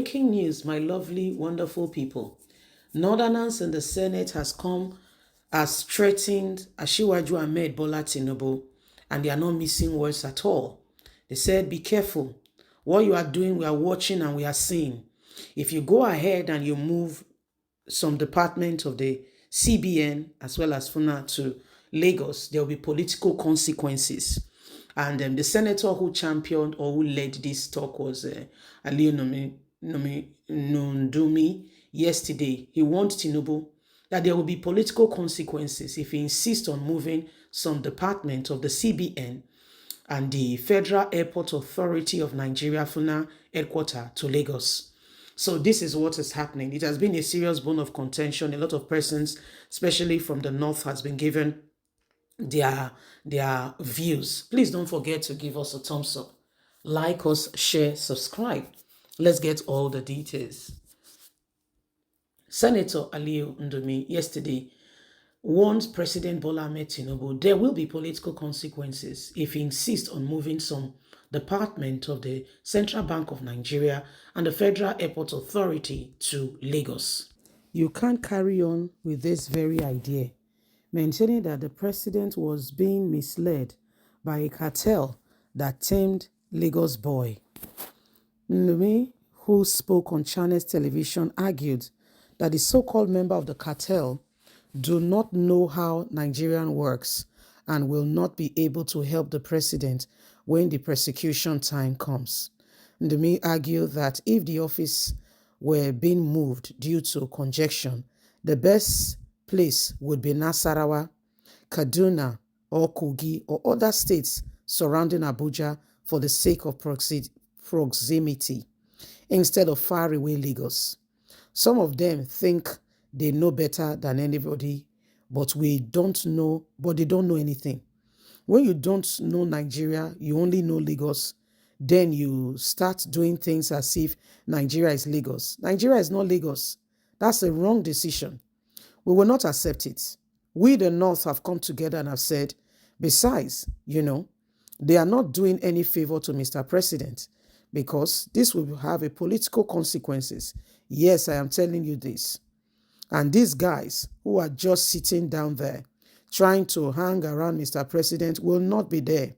Breaking news, my lovely, wonderful people. Northerners in the Senate has threatened Ashiwaju Ahmed Bola Tinubu, and they are not missing words at all. They said, be careful. What you are doing, we are watching and we are seeing. If you go ahead and you move some department of the CBN as well as FUNA to Lagos, there will be political consequences. And the senator who championed or who led this talk was Aliyu Nundumi yesterday. He warned Tinubu that there will be political consequences if he insists on moving some department of the CBN and the Federal Airport Authority of Nigeria, FUNA headquarters, to Lagos. So this is what is happening. It has been a serious bone of contention. A lot of persons, especially from the north, has been given their views. Please don't forget to give us a thumbs up, like us, share, subscribe. Let's get all the details. Senator Aliyu Ndumi yesterday warned President Bola Ahmed Tinubu there will be political consequences if he insists on moving some department of the Central Bank of Nigeria and the Federal Airport Authority to Lagos. You can't carry on with this very idea, maintaining that the president was being misled by a cartel that tamed Lagos boy. Ndumi, who spoke on Channels television, argued that the so-called member of the cartel do not know how Nigerian works and will not be able to help the president when the prosecution time comes. Ndumi argued that if the office were being moved due to congestion, the best place would be Nasarawa, Kaduna, or Kogi, or other states surrounding Abuja for the sake of proximity, instead of faraway Lagos. Some of them think they know better than anybody, but they don't know anything. When you don't know Nigeria, you only know Lagos, then you start doing things as if Nigeria is Lagos. Nigeria is not Lagos. That's a wrong decision. We will not accept it. We, the North, have come together and have said, besides, they are not doing any favor to Mr. President because this will have a political consequences. Yes, I am telling you this. And these guys who are just sitting down there trying to hang around Mr. President will not be there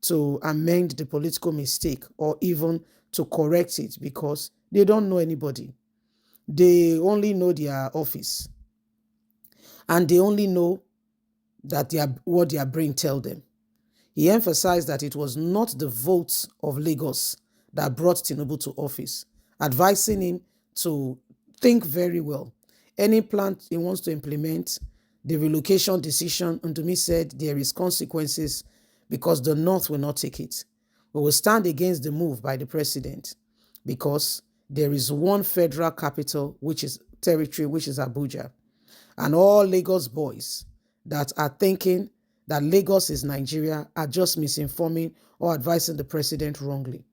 to amend the political mistake or even to correct it because they don't know anybody. They only know their office. And they only know that what their brain tells them. He emphasized that it was not the votes of Lagos that brought Tinubu to office, advising him to think very well. Any plan he wants to implement, the relocation decision, Ndumi said there is consequences because the North will not take it. We will stand against the move by the president because there is one federal capital, which is territory, which is Abuja. And all Lagos boys that are thinking that Lagos is Nigeria are just misinforming or advising the president wrongly.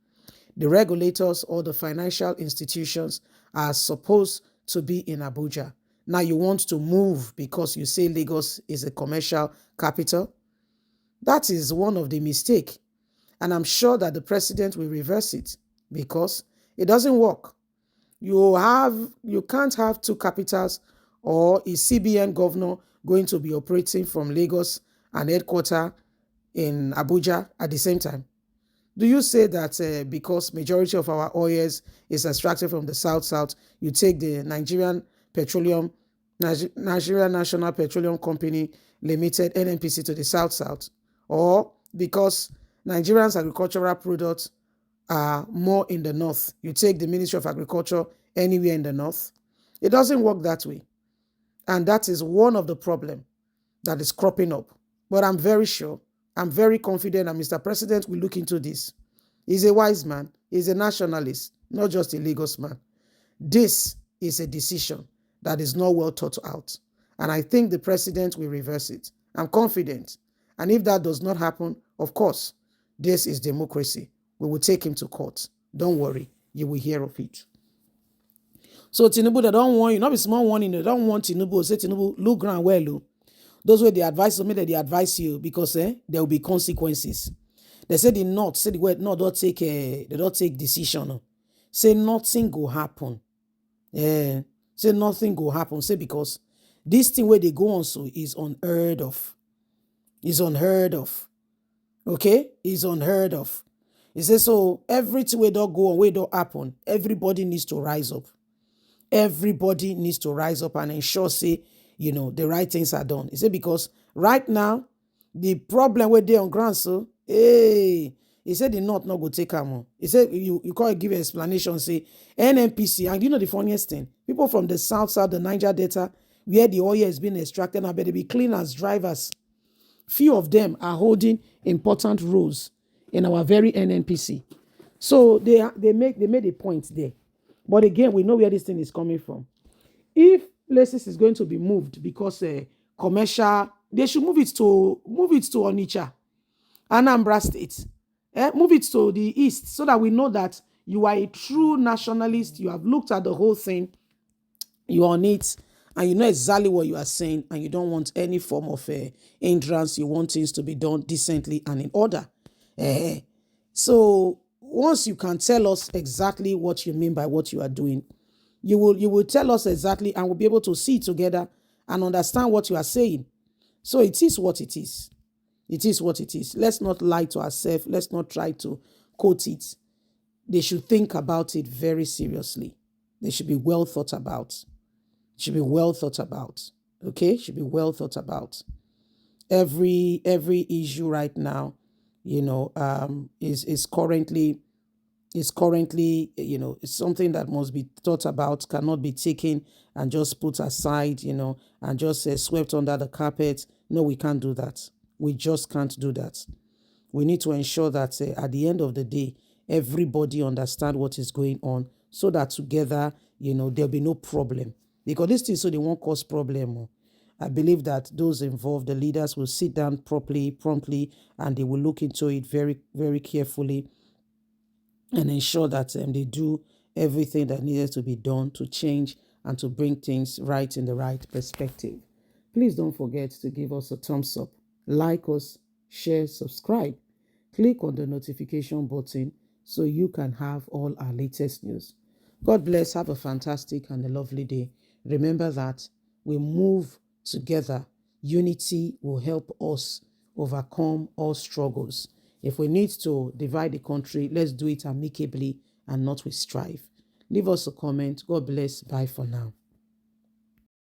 The regulators or the financial institutions are supposed to be in Abuja. Now you want to move because you say Lagos is a commercial capital? That is one of the mistakes. And I'm sure that the president will reverse it because it doesn't work. You can't have two capitals or a CBN governor going to be operating from Lagos and headquarters in Abuja at the same time. Do you say that because majority of our oils is extracted from the south, you take the Nigeria National Petroleum Company Limited, NNPC, to the south? Or because Nigerians' agricultural products are more in the north, you take the Ministry of Agriculture anywhere in the north? It doesn't work that way. And that is one of the problems that is cropping up. But I'm very sure, I'm very confident that Mr. President will look into this. He's a wise man. He's a nationalist, not just a Lagos man. This is a decision that is not well thought out. And I think the president will reverse it. I'm confident. And if that does not happen, of course, this is democracy. We will take him to court. Don't worry. You will hear of it. So Tinubu, they don't want you, not be small warning, they don't want Tinubu. Say Tinubu, look ground well. Those were the advice to me that they advise you because there will be consequences. They say the North, say the word no, they don't take decision. say nothing go happen. Eh, say nothing go happen. Say because this thing where they go on so is unheard of. Is unheard of. Okay? Is unheard of. He says, so everything where don't go on, where don't happen, everybody needs to rise up. Everybody needs to rise up and ensure, say, the right things are done. He said, because right now, the problem where they on ground, so, hey, he said the North not go take am. He said, you can't give an explanation, say, NNPC, and the funniest thing, people from the south, the Niger Delta, where the oil is being extracted, now better be clean as drivers. Few of them are holding important roles in our very NNPC. So they made a point there. But again, we know where this thing is coming from. If places is going to be moved because commercial, they should move it to Onitsha, Anambra State. Move it to the east so that we know that you are a true nationalist. You have looked at the whole thing. You are on it, and you know exactly what you are saying, and you don't want any form of hindrance. You want things to be done decently and in order. So once you can tell us exactly what you mean by what you are doing, you will tell us exactly, and we'll be able to see together and understand what you are saying. So it is what it is. It is what it is. Let's not lie to ourselves. Let's not try to quote it. They should think about it very seriously. They should be well thought about. Should be well thought about. Okay? Should be well thought about. Every issue right now, is currently, it's something that must be thought about, cannot be taken and just put aside, and just swept under the carpet. No, we can't do that. We just can't do that. We need to ensure that at the end of the day, everybody understand what is going on so that together, there'll be no problem. Because this thing, so they won't cause problem. I believe that those involved, the leaders, will sit down promptly, and they will look into it very, very carefully and ensure that they do everything that needed to be done to change and to bring things right in the right perspective. Please don't forget to give us a thumbs up, like us, share, subscribe. Click on the notification button so you can have all our latest news. God bless. Have a fantastic and a lovely day. Remember that we move together. Unity will help us overcome all struggles. If we need to divide the country, let's do it amicably and not with strife. Leave us a comment. God bless. Bye for now.